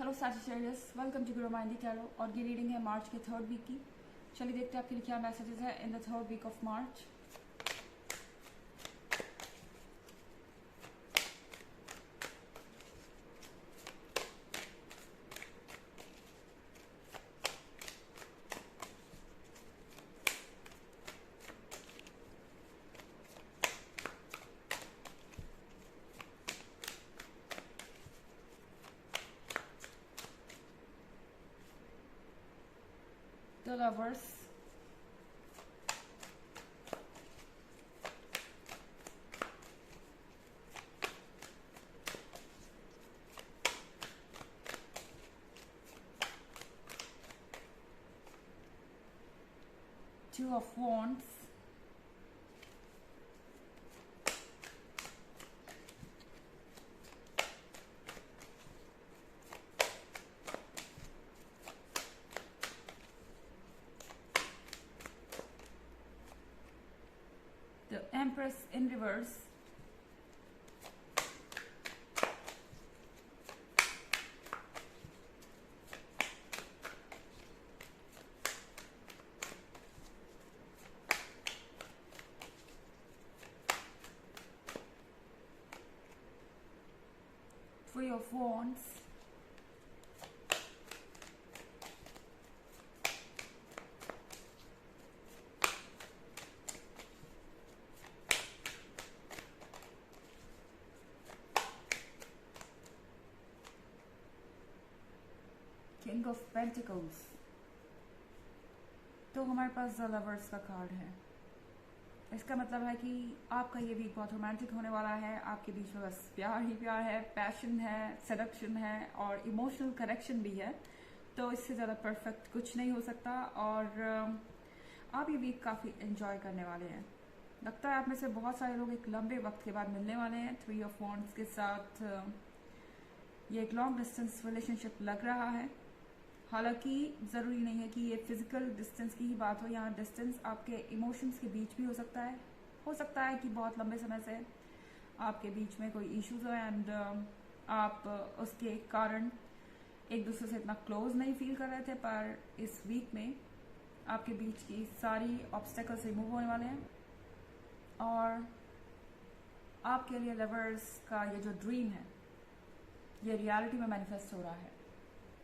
Hello Sagittarius, welcome to Guru माइंडी tarot. और ये reading है मार्च के थर्ड वीक की। चलिए देखते हैं आपके लिए क्या मैसेजेस है in the third week of March. The lovers, two of wands, the empress in reverse, three of wands, king of pentacles. तो हमारे पास द लवर्स का कार्ड है। इसका मतलब है कि आपका ये वीक बहुत रोमांटिक होने वाला है। आपके बीच में बस प्यार ही प्यार है, पैशन है, सेडक्शन है और इमोशनल कनेक्शन भी है। तो इससे ज़्यादा परफेक्ट कुछ नहीं हो सकता। और आप ये वीक काफ़ी एंजॉय करने वाले हैं। लगता है आप में से बहुत सारे लोग एक लंबे वक्त के बाद मिलने वाले हैं। थ्री ऑफ वॉन्ड्स के साथ ये एक लॉन्ग डिस्टेंस रिलेशनशिप लग रहा है। हालांकि ज़रूरी नहीं है कि ये फिजिकल डिस्टेंस की ही बात हो। यहाँ डिस्टेंस आपके इमोशंस के बीच भी हो सकता है। हो सकता है कि बहुत लंबे समय से आपके बीच में कोई इश्यूज हो एंड आप उसके कारण एक दूसरे से इतना क्लोज नहीं फील कर रहे थे, पर इस वीक में आपके बीच की सारी ऑब्स्टेकल्स रिमूव होने वाले हैं और आपके लिए लवर्स का ये जो ड्रीम है ये रियलिटी में मैनिफेस्ट हो रहा है।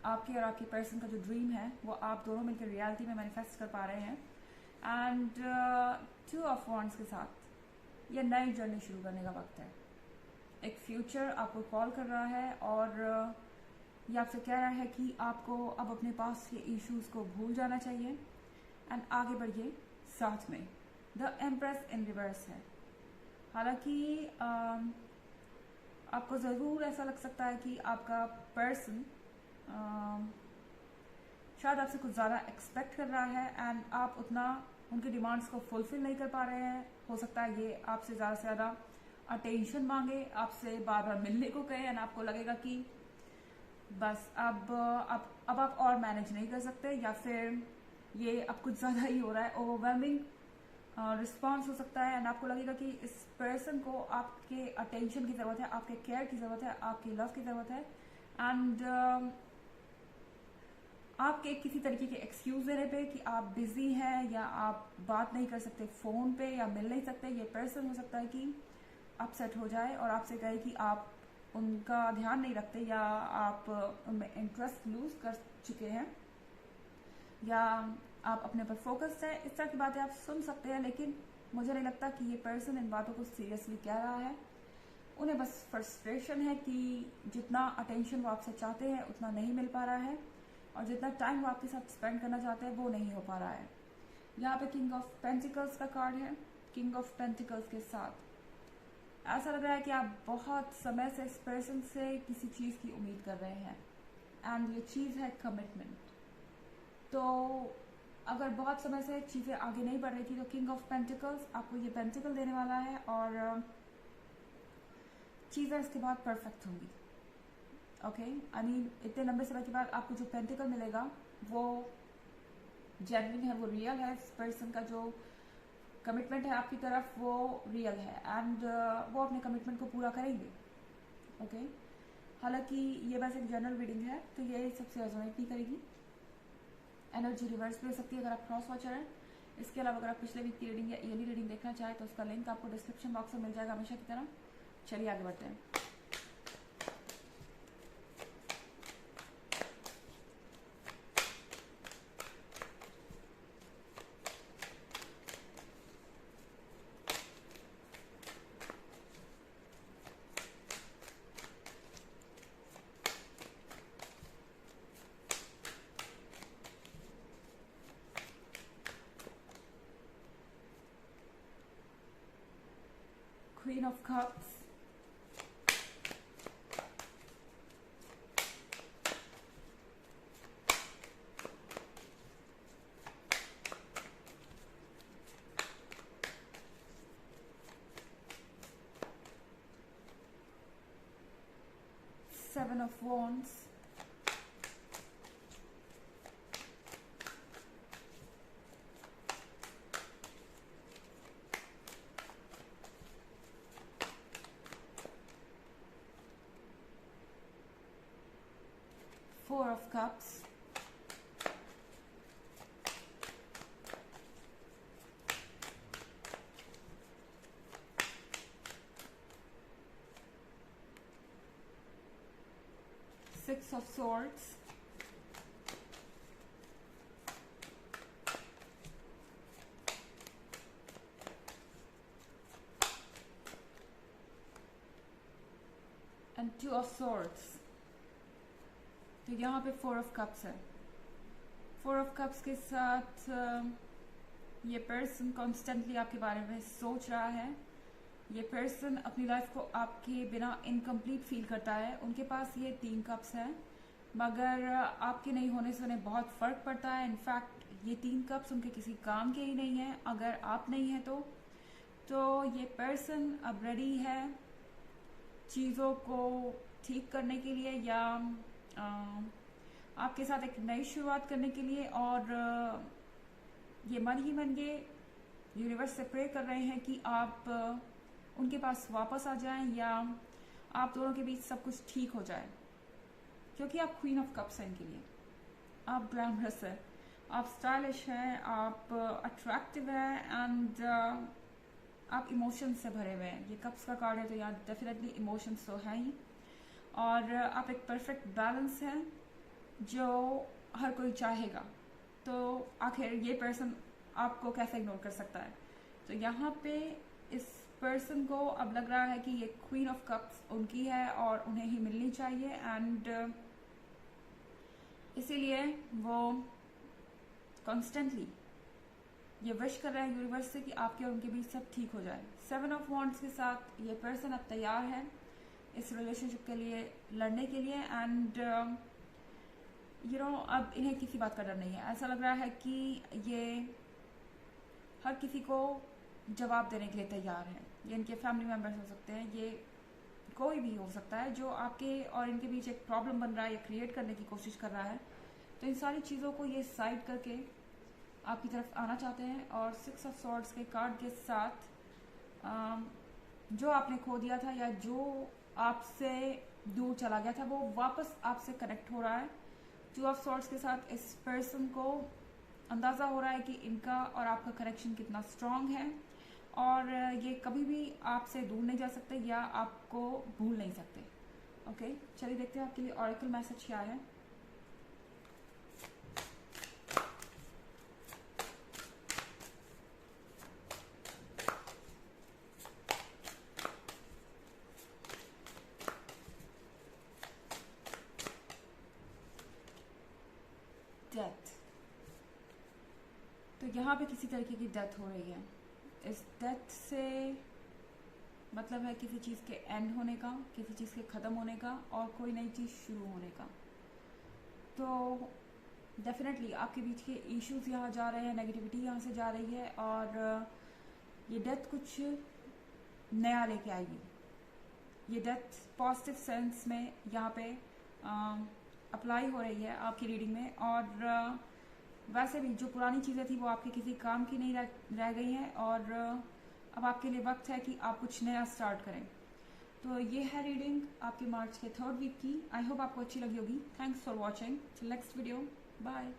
आपके और आपके पर्सन का जो ड्रीम है वो आप दोनों मिलकर रियलिटी में मैनिफेस्ट कर पा रहे हैं। एंड टू ऑफ वॉन्ड्स के साथ ये नई जर्नी शुरू करने का वक्त है। एक फ्यूचर आपको कॉल कर रहा है और ये आपसे कह रहा है कि आपको अब अपने पास के इश्यूज को भूल जाना चाहिए एंड आगे बढ़िए साथ में। द एम्प्रेस इन रिवर्स है। हालांकि आपको ज़रूर ऐसा लग सकता है कि आपका पर्सन शायद आपसे कुछ ज़्यादा एक्सपेक्ट कर रहा है एंड आप उतना उनकी डिमांड्स को फुलफिल नहीं कर पा रहे हैं। हो सकता है ये आपसे ज़्यादा से ज़्यादा अटेंशन मांगे, आपसे बार बार मिलने को कहे एंड आपको लगेगा कि बस अब आप और मैनेज नहीं कर सकते, या फिर ये अब कुछ ज़्यादा ही हो रहा है। ओवरवेलमिंग रिस्पॉन्स हो सकता है एंड आपको लगेगा कि इस पर्सन को आपके अटेंशन की ज़रूरत है, आपके केयर की ज़रूरत है, आपकी लव की ज़रूरत है। एंड आपके किसी तरीके के एक्सक्यूज देने पे कि आप बिजी हैं या आप बात नहीं कर सकते फ़ोन पे या मिल नहीं सकते, ये पर्सन हो सकता है कि अपसेट हो जाए और आपसे कहे कि आप उनका ध्यान नहीं रखते या आप उनमें इंटरेस्ट लूज कर चुके हैं या आप अपने पर फोकस्ड है। इस तरह की बातें आप सुन सकते हैं, लेकिन मुझे नहीं लगता कि ये पर्सन इन बातों को सीरियसली कह रहा है। उन्हें बस फ्रस्ट्रेशन है कि जितना अटेंशन वो आपसे चाहते हैं उतना नहीं मिल पा रहा है और जितना टाइम वो आपके साथ स्पेंड करना चाहते हैं वो नहीं हो पा रहा है। यहाँ पे किंग ऑफ पेंटिकल्स का कार्ड है। किंग ऑफ पेंटिकल्स के साथ ऐसा लग रहा है कि आप बहुत समय से इस पर्सन से किसी चीज़ की उम्मीद कर रहे हैं एंड ये चीज़ है कमिटमेंट। तो अगर बहुत समय से चीज़ें आगे नहीं बढ़ रही थी तो किंग ऑफ पेंटिकल्स आपको ये पेंटिकल देने वाला है और चीज़ें इसके बाद परफेक्ट होंगी। ओके, आई मीन इतने लंबे समय के बाद आपको जो पेंटिकल मिलेगा वो जेन्युइन है, वो रियल है। इस पर्सन का जो कमिटमेंट है आपकी तरफ वो रियल है एंड वो अपने कमिटमेंट को पूरा करेंगे। ओके, हालांकि ये बस एक जनरल रीडिंग है, तो ये सबसे रेजोनेट नहीं करेगी। एनर्जी रिवर्स भी हो सकती है अगर आप क्रॉस वॉचर हैं। इसके अलावा अगर आप पिछले वीक की रीडिंग या ईयरली रीडिंग देखना चाहें तो उसका लिंक आपको डिस्क्रिप्शन बॉक्स में मिल जाएगा हमेशा की तरह। चलिए आगे बढ़ते हैं। Queen of Cups, Seven of Wands, Four of Cups, Six of Swords, and Two of Swords। तो यहाँ पे फोर ऑफ कप्स है। फोर ऑफ कप्स के साथ ये पर्सन कॉन्स्टेंटली आपके बारे में सोच रहा है। ये पर्सन अपनी लाइफ को आपके बिना इनकम्प्लीट फील करता है। उनके पास ये तीन कप्स हैं, मगर आपके नहीं होने से उन्हें बहुत फ़र्क पड़ता है। इनफैक्ट ये तीन कप्स उनके किसी काम के ही नहीं हैं अगर आप नहीं हैं तो ये पर्सन अब रेडी है चीज़ों को ठीक करने के लिए या आपके साथ एक नई शुरुआत करने के लिए। और ये मन ही मन ये यूनिवर्स से प्रे कर रहे हैं कि आप उनके पास वापस आ जाएं या आप दोनों के बीच सब कुछ ठीक हो जाए, क्योंकि आप क्वीन ऑफ कप्स हैं इनके लिए। आप ग्लैमरस है, आप स्टाइलिश हैं, आप अट्रैक्टिव हैं एंड आप इमोशंस से भरे हुए हैं। ये कप्स का कार्ड है तो यहाँ डेफिनेटली इमोशंस तो हैं ही। और आप एक परफेक्ट बैलेंस है जो हर कोई चाहेगा। तो आखिर ये पर्सन आपको कैसे इग्नोर कर सकता है। तो यहाँ पे इस पर्सन को अब लग रहा है कि ये क्वीन ऑफ कप्स उनकी है और उन्हें ही मिलनी चाहिए एंड इसीलिए वो कॉन्स्टेंटली ये विश कर रहे हैं यूनिवर्स से कि आपके और उनके बीच सब ठीक हो जाए। सेवन ऑफ वॉन्ड्स के साथ ये पर्सन अब तैयार है इस रिलेशनशिप के लिए लड़ने के लिए एंड अब इन्हें किसी बात का डर नहीं है। ऐसा लग रहा है कि ये हर किसी को जवाब देने के लिए तैयार है। ये इनके फैमिली मेम्बर्स हो सकते हैं, ये कोई भी हो सकता है जो आपके और इनके बीच एक प्रॉब्लम बन रहा है या क्रिएट करने की कोशिश कर रहा है। तो इन सारी चीज़ों को ये साइड करके आपकी तरफ आना चाहते हैं। और सिक्स ऑफ सॉर्ड्स के कार्ड के साथ जो आपने खो दिया था या जो आपसे दूर चला गया था वो वापस आपसे कनेक्ट हो रहा है। टू ऑफ सॉर्ड्स के साथ इस पर्सन को अंदाज़ा हो रहा है कि इनका और आपका कनेक्शन कितना स्ट्रांग है और ये कभी भी आपसे दूर नहीं जा सकते या आपको भूल नहीं सकते। ओके, चलिए देखते हैं आपके लिए ऑरेकल मैसेज क्या है। डेथ, तो यहाँ पे किसी तरीके की डेथ हो रही है। इस डेथ से मतलब है किसी चीज़ के एंड होने का, किसी चीज़ के ख़त्म होने का और कोई नई चीज़ शुरू होने का। तो डेफिनेटली आपके बीच के इश्यूज यहाँ जा रहे हैं, नेगेटिविटी यहाँ से जा रही है और ये डेथ कुछ नया लेके आएगी। ये डेथ पॉजिटिव सेंस में यहाँ पे अप्लाई हो रही है आपकी रीडिंग में। और वैसे भी जो पुरानी चीज़ें थी वो आपके किसी काम की नहीं रह गई हैं और अब आपके लिए वक्त है कि आप कुछ नया स्टार्ट करें। तो ये है रीडिंग आपके मार्च के 3rd वीक की। आई होप आपको अच्छी लगी होगी। Thanks for watching. Next video, bye.